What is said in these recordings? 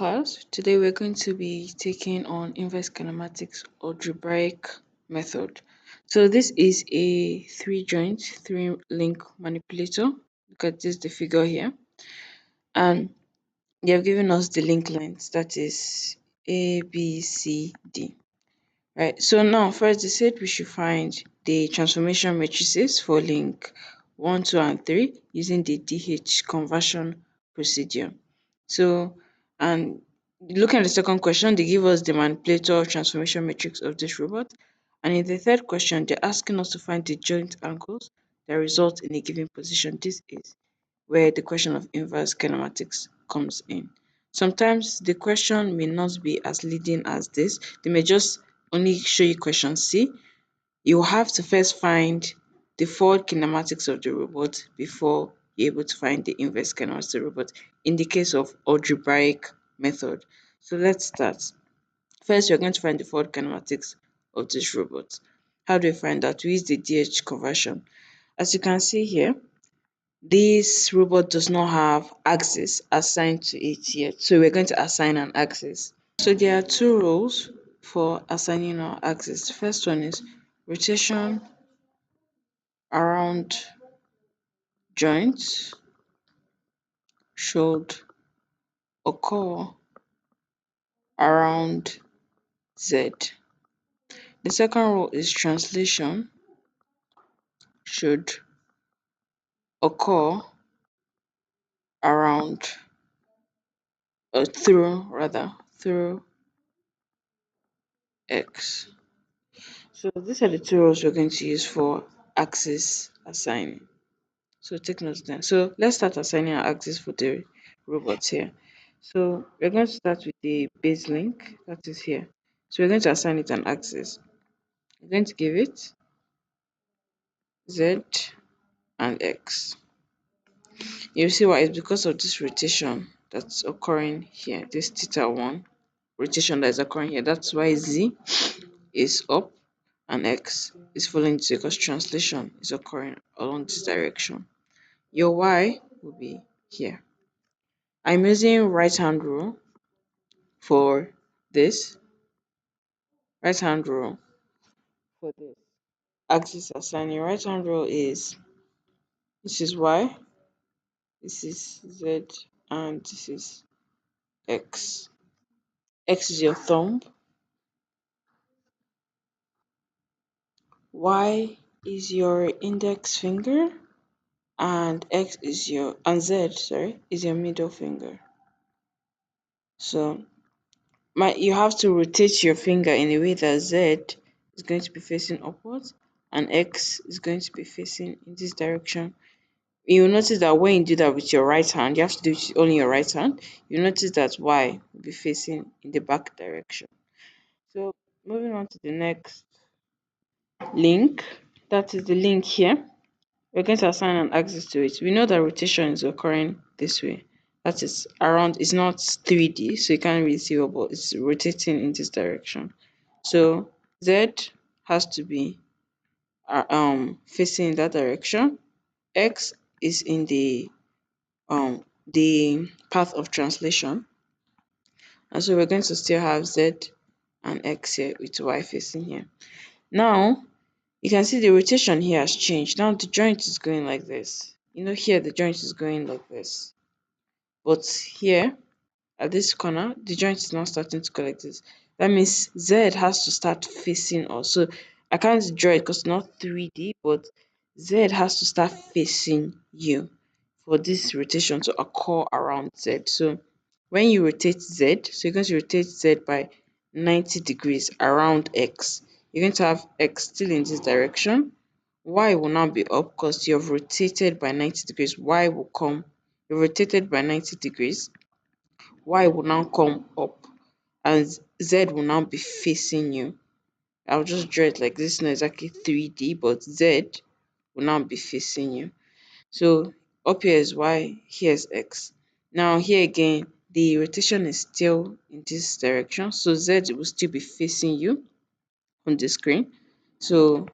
Class. Today we're going to be taking on inverse kinematics algebraic method. So this is a three joint, three link manipulator. Look at this, the figure here. And they have given us the link length that is A, B, C, D. Right. So now first they said we should find the transformation matrices for link 1, 2, and 3 using the DH conversion procedure. So, and looking at the second question, they give us the manipulator transformation matrix of this robot. And in the third question, they're asking us to find the joint angles that result in a given position. This is where the question of inverse kinematics comes in. Sometimes the question may not be as leading as this. They may just only show you question C. You have to first find the forward kinematics of the robot before you're able to find the inverse kinematics of the robot in the case of algebraic method. So let's start. First, we're going to find the forward kinematics of this robot. How do we find that? We use the DH conversion. As you can see here, this robot does not have axis assigned to it yet, so we're going to assign an axis. So there are two rules for assigning our axis. The first one is rotation around joints should occur around Z. The second rule is translation should occur around through X. So these are the two rules we're going to use for axis assigning. So take notes then. So let's start assigning our axis for the robots here. So we're going to start with the base link that is here. So we're going to assign it an axis. We're going to give it Z and X. You'll see why it's because of this rotation that's occurring here, this theta1 rotation that is occurring here. That's why Z is up and X is following this because translation is occurring along this direction. Your Y will be here. I'm using right hand rule for this, right hand rule for this axis assigning. Right hand rule is this is Y, this is Z, and this is X. X is your thumb, Y is your index finger, and Z, sorry, is your middle finger. So you have to rotate your finger in a way that Z is going to be facing upwards and X is going to be facing in this direction. You'll notice that when you do that with your right hand, you have to do it only your right hand. You'll notice that Y will be facing in the back direction. So moving on to the next link, that is the link here. We're going to assign an axis to it. We know that rotation is occurring this way. That is around, it's not 3D, so you can't really see what, but it's rotating in this direction. So Z has to be facing in that direction. X is in the path of translation. And so we're going to still have Z and X here with Y facing here. Now you can see the rotation here has changed. Now the joint is going like this. Here the joint is going like this. But here at this corner, the joint is now starting to go like this. That means Z has to start facing us. So I can't draw it because it's not 3D, but Z has to start facing you for this rotation to occur around Z. So when you rotate Z, so you're going to rotate Z by 90 degrees around X. You're going to have X still in this direction. Y will now be up because you have rotated by 90 degrees. Y will come. You rotated by 90 degrees. Y will now come up and Z will now be facing you. I'll just draw it like this, not exactly 3D, but Z will now be facing you. So up here is Y, here's X. Now here again, the rotation is still in this direction, so Z will still be facing you on the screen. So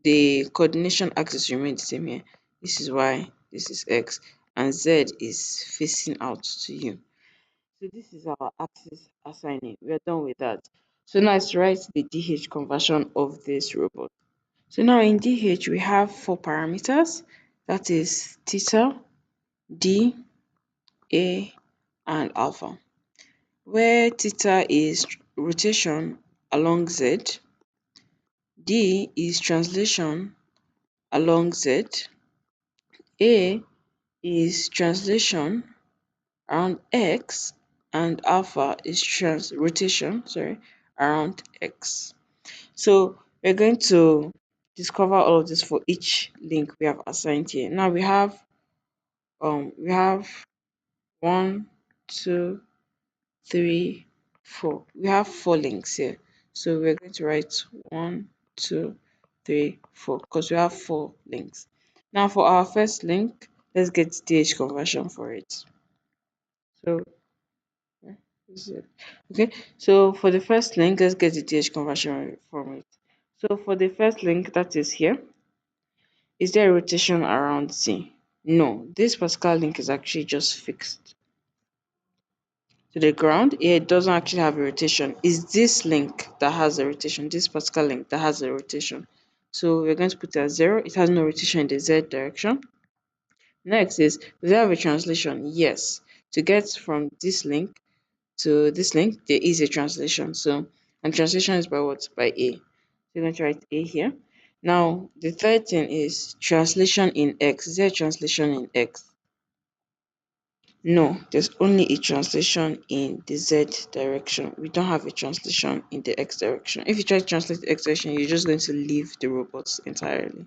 the coordination axis remains the same here. This is Y, this is X, and Z is facing out to you. So this is our axis assigning. We are done with that. So now let's write the DH conversion of this robot. So now in DH we have four parameters. That is theta, D, A, and alpha. Where theta is rotation along Z, D is translation along Z, A is translation around X, and alpha is rotation, around X. So we're going to discover all of this for each link we have assigned here. Now we have one, two, three, four. We have four links here. So we're going to write one, two, three, four because we have four links. Now for our first link, let's get DH conversion for it. So where is it? Okay, so for the first link, let's get the DH conversion from it. So for the first link that is here, is there a rotation around Z? No, this particular link is actually just fixed to the ground. It doesn't actually have a rotation. Is this link that has a rotation, this particular link that has a rotation. So we're going to put it as 0. It has no rotation in the Z direction. Next is, does it have a translation? Yes. To get from this link to this link, there is a translation. So, and translation is by what? By A. So you're going to write A here. Now, the third thing is translation in X. Is there a translation in X? No, there's only a translation in the Z direction. We don't have a translation in the X direction. If you try to translate the X direction, you're just going to leave the robots entirely.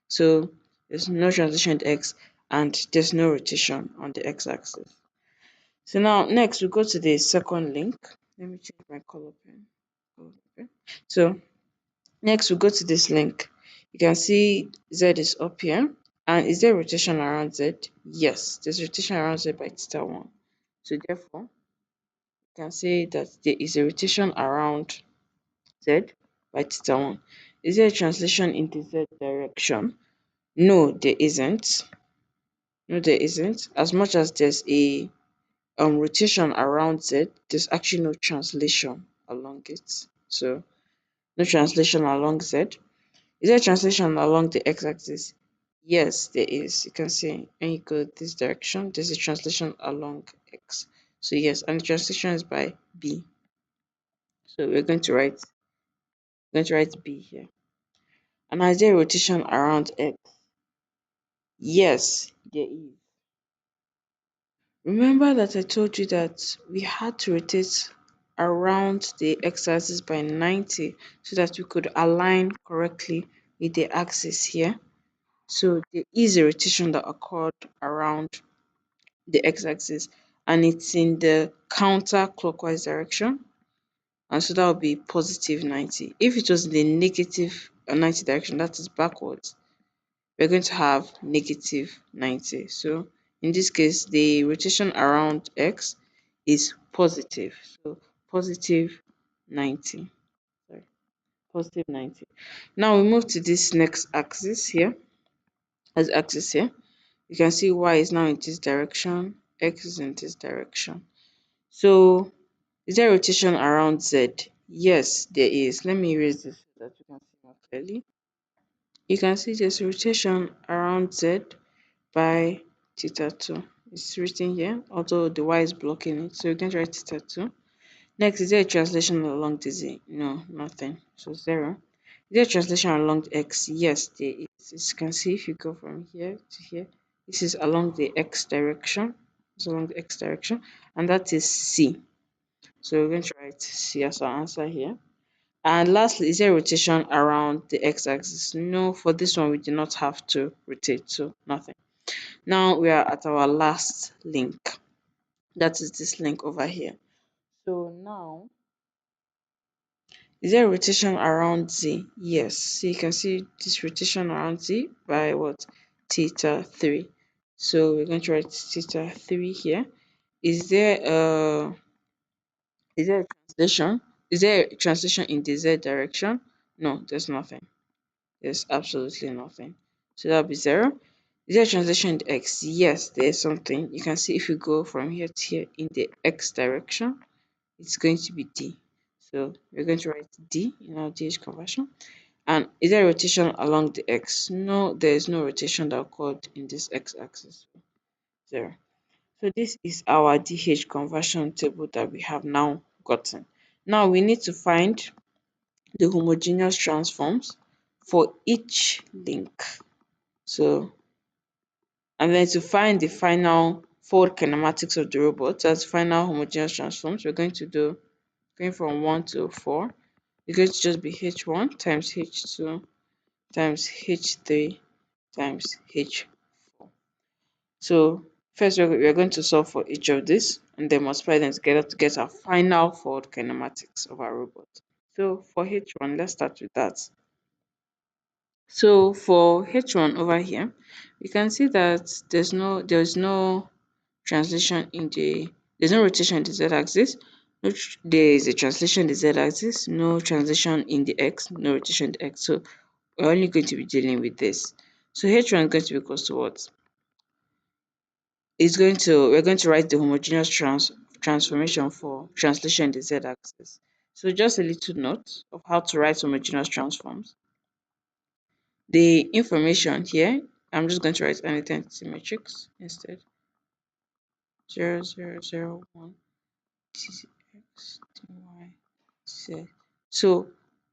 So there's no translation in the X and there's no rotation on the X axis. So now next we go to the second link. Let me change my color pen. Okay. So next we go to this link. You can see Z is up here. And is there rotation around Z? Yes, there's rotation around Z by theta 1. So therefore, you can say that there is a rotation around Z by theta 1. Is there a translation in the Z direction? No, there isn't. No, there isn't. As much as there's a rotation around Z, there's actually no translation along it. So no translation along Z. Is there a translation along the x-axis? Yes, there is. You can see when you go this direction, there's a translation along x. So yes, and the translation is by B. So we're going to write B here. And is there a rotation around x? Yes, there is. Remember that I told you that we had to rotate around the x-axis by 90 so that we could align correctly with the axis here. So there is a rotation that occurred around the x-axis and it's in the counterclockwise direction, and so that would be positive 90. If it was in the negative 90 direction, that is backwards, we're going to have negative 90. So in this case, the rotation around x is positive. So positive 90. Sorry, positive 90. Now we move to this next axis here. As axis here, you can see y is now in this direction, x is in this direction. So is there rotation around z? Yes, there is. Let me erase this so that you can see more clearly. You can see there's rotation around z by theta 2. It's written here, although the y is blocking it. So you can write theta 2. Next, is there a translation along the z? No, nothing. So 0. Is there a translation along the x? Yes, there is. As you can see, if you go from here to here, this is along the x direction. It's along the x direction, and that is C. So we're going to write C as our answer here. And lastly, is there a rotation around the x-axis? No, for this one we do not have to rotate, so nothing. Now we are at our last link. That is this link over here. So now, is there a rotation around Z? Yes. So you can see this rotation around Z by what? Theta 3. So we're going to write theta 3 here. Is there a is there a translation? Is there a translation in the Z direction? No, there's nothing. There's absolutely nothing. So that'll be 0. Is there a translation in the x? Yes, there is something. You can see if you go from here to here in the x direction, it's going to be d. So we're going to write d in our dh conversion. And is there a rotation along the x? No, there is no rotation that occurred in this x-axis. Zero. So this is our dh conversion table that we have now gotten. Now we need to find the homogeneous transforms for each link. So, and then to find the final forward kinematics of the robot as final homogeneous transforms, we're going to do going from 1 to 4. It's going to just be h1 times h2 times h3 times h4. So first we're going to solve for each of this and then multiply them together to get our final forward kinematics of our robot. So for h1, let's start with that. So for h1 over here, we can see that there's no translation in there's no rotation in the z-axis. There is a translation in the z-axis, no translation in the x, no rotation in the x. So we're only going to be dealing with this. So h1 is going to be equal to what? We're going to write the homogeneous transformation for translation in the z-axis. So just a little note of how to write homogeneous transforms. The information here, I'm just going to write an identity matrix instead. 0, 0, 0, 1, tx, dy, z. So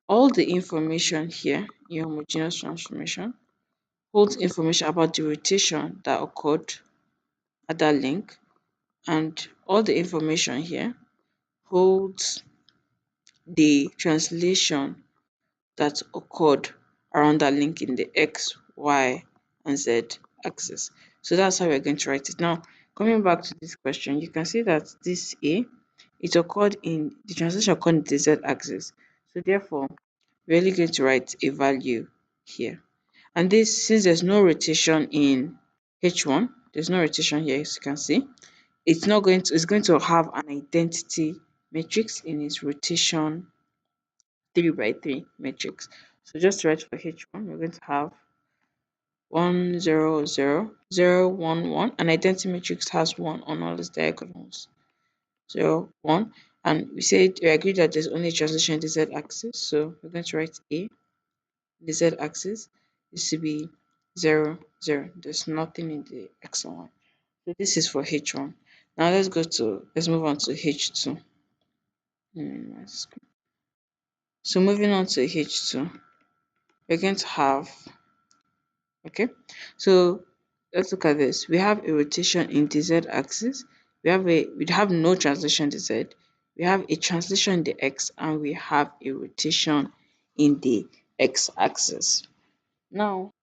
all the information here in homogeneous transformation holds information about the rotation that occurred at that link, and all the information here holds the translation that occurred around that link in the x, y, and z axis. So that's how we're going to write it. Now, coming back to this question, you can see that this A, it occurred in the translation occurred in the z axis. So therefore, we're only going to write a value here. And this, since there's no rotation in H1, there's no rotation here, as you can see, it's going to have an identity matrix in its rotation 3 by 3 matrix. So just to write for H1, we're going to have 1, 0, 0, 0, 1, 1. An identity matrix has 1 on all its diagonals. 0, 1. And we agreed that there's only a translation in the z axis. So we're going to write A. The z axis is to be 0, 0. There's nothing in the x and y. So this is for H1. Now let's move on to H2. So moving on to H2, we're going to have, okay, so let's look at this. We have a rotation in the z axis. We have no translation in the z. We have a translation in the x, and we have a rotation in the x axis. Now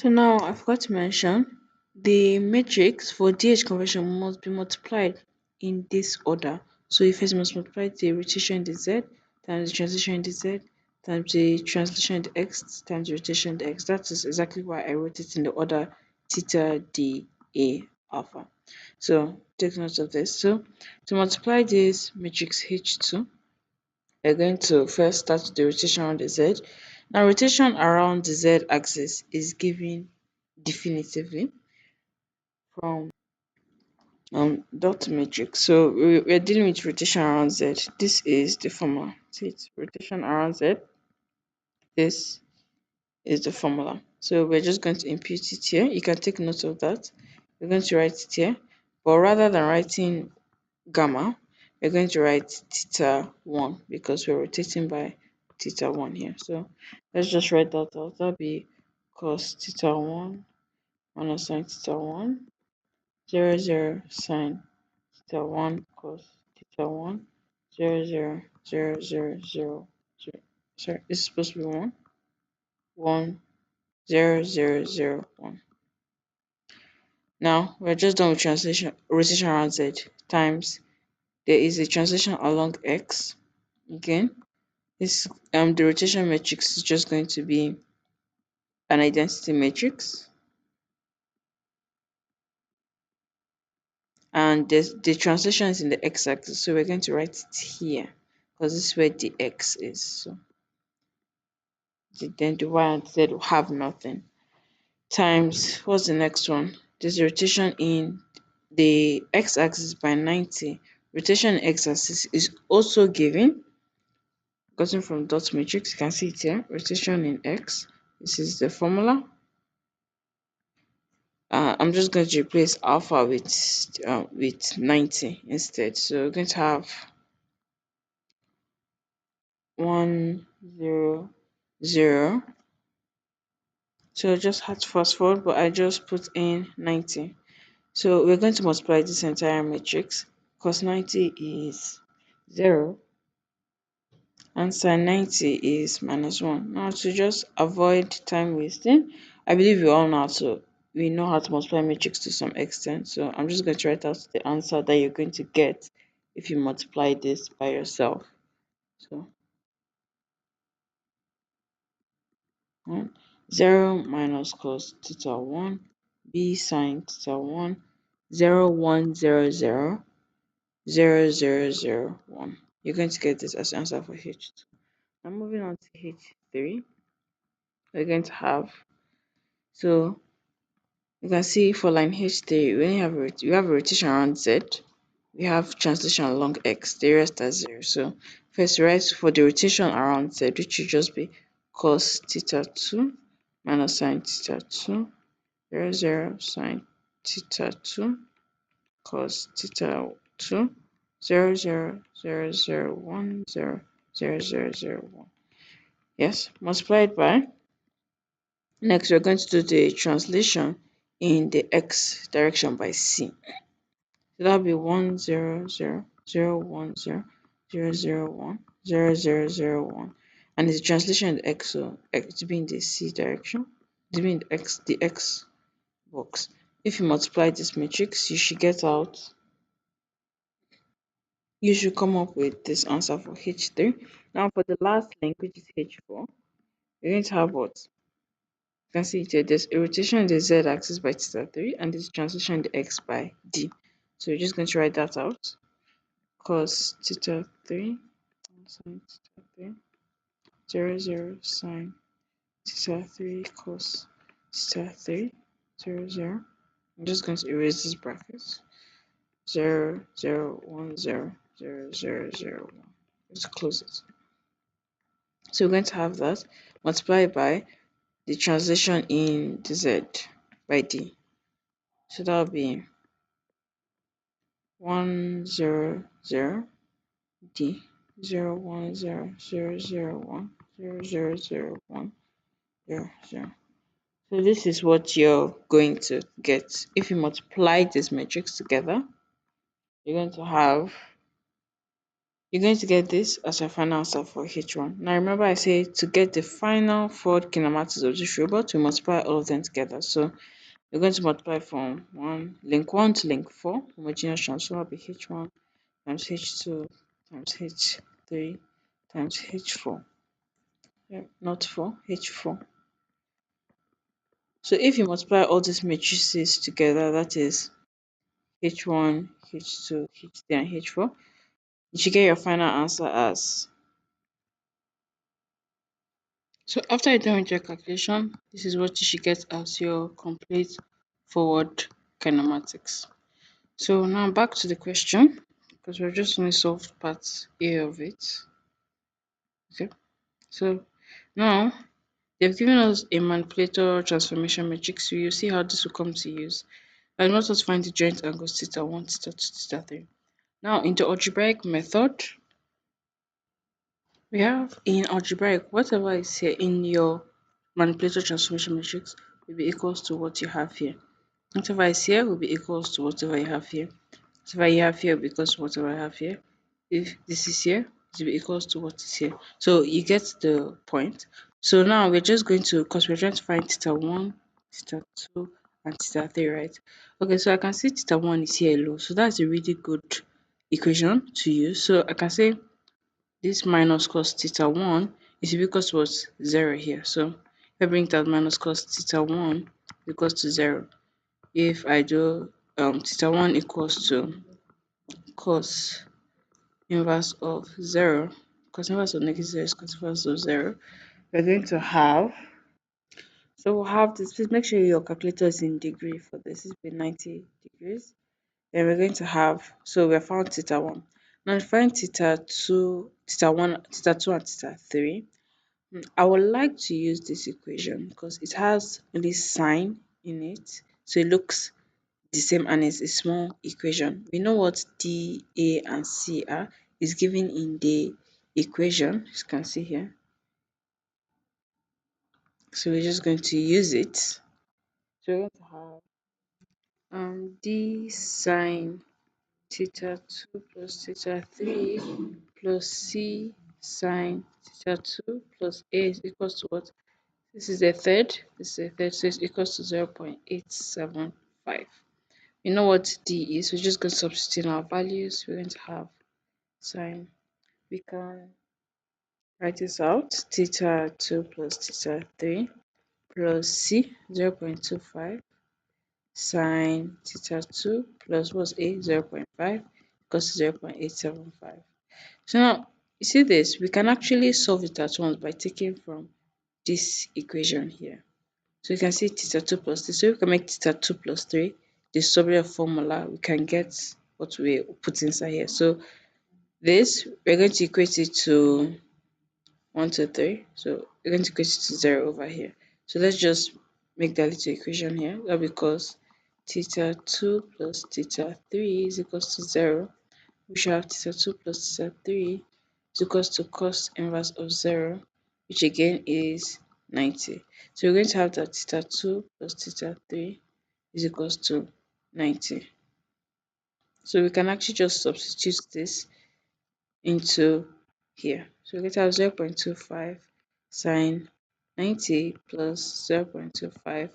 I forgot to mention the matrix for DH conversion must be multiplied in this order. So you first must multiply the rotation in the Z times the translation in the Z times the translation in the X times the rotation in the X. That is exactly why I wrote it in the order theta d a alpha. So take note of this. So to multiply this matrix H2, we're going to first start with the rotation around the Z. Now rotation around the Z axis is given definitively from dot matrix. So we're dealing with rotation around Z. This is the formula. See it, rotation around Z. This is the formula. So we're just going to impute it here. You can take note of that. We're going to write it here. But rather than writing gamma, we're going to write theta 1 because we're rotating by theta 1 here. So let's just write that out. That'll be cos theta 1 minus sin theta 1, 0, 0, sin theta 1 cos theta 1, 0, 0, 0, 0, 0, 0. Sorry, this is supposed to be 1, 1, 0, 0, 0, 1. Now we're just done with rotation around Z times there is a translation along X. Again, this the rotation matrix is just going to be an identity matrix, and the translation is in the x-axis, so we're going to write it here because this is where the x is. So then the y and z will have nothing. times what's the next one? There's rotation in the x-axis by 90. Rotation in x-axis is also given, gotten from dot matrix. You can see it here. Rotation in x. This is the formula. I'm just going to replace alpha with 90 instead. So we're going to have 100. So I just had to fast forward, but I just put in 90. So we're going to multiply this entire matrix because 90 is 0 and sine 90 is minus 1. Now to just avoid time wasting, I believe we know how to multiply matrix to some extent. So I'm just going to write out the answer that you're going to get if you multiply this by yourself. So 0 minus cos theta 1 b sine theta 1 0 1 0 0 0 0 0 1. You're going to get this as answer for H2. Now moving on to H3, we're going to have, so you can see for line H3, we have a rotation around Z, we have translation along X, the rest are 0. So first write for the rotation around Z, which should just be cos theta 2 minus sine theta 2 0 0 sine theta 2 cos theta 2 0 0 0 0 1 0 0 0 0 1. Yes, multiplied by. Next, we're going to do the translation in the x direction by c. So that'll be 1 0 0 0 1 0 0 0 1 0 0 0 1. And it's the translation in the x, so to be in the c direction, to be in the x box. If you multiply this matrix, you should come up with this answer for H3. Now for the last link, which is H4, we're going to have what? You can see it here. There's a rotation in the z axis by theta 3 and there's translation in the x by d. So we're just going to write that out. Cos theta 3 sine theta 3 0 0 sine theta 3 cos theta 3 0 0. I'm just going to erase this bracket. 0 0 1 0 0 0 0 1. Let's close it. So we're going to have that multiplied by the translation in the z by d. So that'll be 1 0 0 d 0 1 0 0 0 1 0 0 0 1 0 0. So this is what you're going to get. If you multiply this matrix together, you're going to have you're going to get this as your final answer for H1. Now remember I say to get the final Ford kinematics of this robot, we multiply all of them together. So we're going to multiply from link 1 to link 4, homogeneous transform will be H1 times H2 times H3 times H4. Yeah, not 4, H4. So if you multiply all these matrices together, that is H1, H2, H3, and H4, you should get your final answer as. So after you're done with your calculation, this is what you should get as your complete forward kinematics. So now back to the question, because we're just only solved part A of it. Okay. So now they've given us a manipulator transformation matrix, so you see how this will come to use. And let us find the joint angles theta 1, theta 2, theta 3. Now in the algebraic method, we have in algebraic, whatever is here in your manipulator transformation matrix will be equals to what you have here. Whatever is here will be equals to whatever you have here. Whatever you have here will be equals to whatever I have here. If this is here, it will be equals to what is here. So you get the point. So now we're just going to, because we're trying to find theta 1, theta 2, and theta 3, right? Okay, so I can see theta 1 is here low. So that's a really good equation to use. So I can say this minus cos theta 1 is equals to what? 0 here. So if I bring that minus cos theta 1 equals to 0. If I do theta 1 equals to cos inverse of 0, cos inverse of negative 0 is cos inverse of 0, we're going to have So we'll have this. Please make sure your calculator is in degree for this. This will be 90 degrees. Then we're going to have, so we have found theta 1. Now find theta 2, theta 1, theta 2, and theta 3. I would like to use this equation because it has this sign in it. So it looks the same and it's a small equation. We know what D, A, and C are. Is given in the equation, as you can see here. So we're just going to use it. So we're going to have D sine theta 2 plus theta 3 plus C sine theta 2 plus A is equals to what? This is a third, this is a third, so it's equals to 0.875. You know what D is, we're just going to substitute in our values. We're going to have sine. We can write this out. Theta 2 plus theta 3 plus C 0.25 sine theta 2 plus what's A 0.5 equals to 0.875. So now you see this, we can actually solve it at once by taking from this equation here. So you can see theta 2 plus 3. So we can make theta 2 plus 3 the subject formula. We can get what we put inside here. So this, we're going to equate it to 1 to 3. So we're going to equate it to 0 over here. So let's just make that little equation here. That because theta 2 plus theta 3 is equals to 0. We should have theta 2 plus theta 3 is equals to cos inverse of 0, which again is 90. So we're going to have that theta 2 plus theta 3 is equals to 90. So we can actually just substitute this into here. So we're going to have 0.25 sine 90 plus 0.25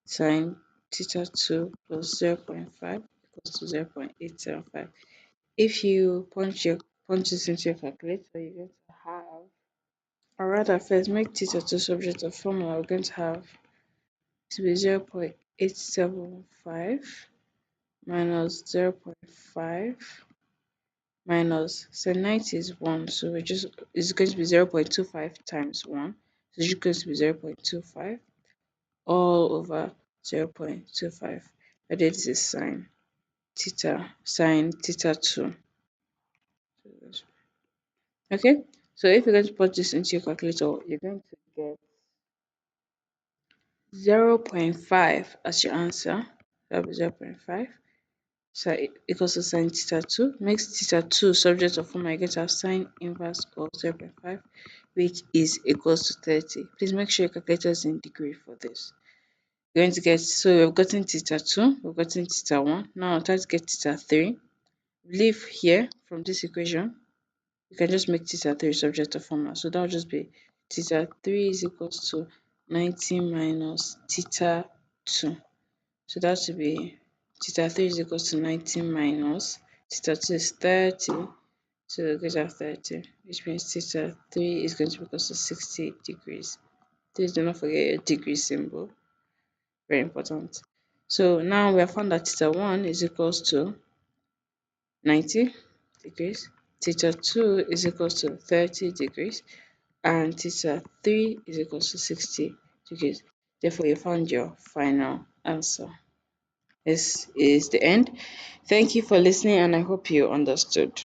sine theta 2 plus 0.5 equals to 0.875. If you punch this into your calculator, you're going to have, or rather, first make theta to subject of formula. We're going to have to be 0.875 minus 0.5 minus, so 90 is 1, so we just, it's going to be 0.25 times 1, so it's going to be 0.25 all over 0.25. But this is sine theta 2. Okay, so if you're going to put this into your calculator, you're going to get 0.5 as your answer. That will be 0.5. So it equals to sine theta 2. Makes theta 2 subject of formula, you get to have sine inverse of 0.5, which is equals to 30. Please make sure your calculator is in degree for this. You're going to get, so we've gotten theta 2, we've gotten theta 1. Now try to get theta 3. Leave here from this equation. You can just make theta 3 subject to formula. So that will just be theta 3 is equals to 90 minus theta 2. So that should be theta 3 is equals to 90 minus theta 2 is 30. So we get to have 30, which means theta 3 is going to be equals to 60 degrees. Please do not forget your degree symbol. Very important. So now we have found that theta 1 is equals to 90 degrees, theta 2 is equals to 30 degrees, and theta 3 is equals to 60 degrees. Therefore, you found your final answer. This is the end. Thank you for listening, and I hope you understood.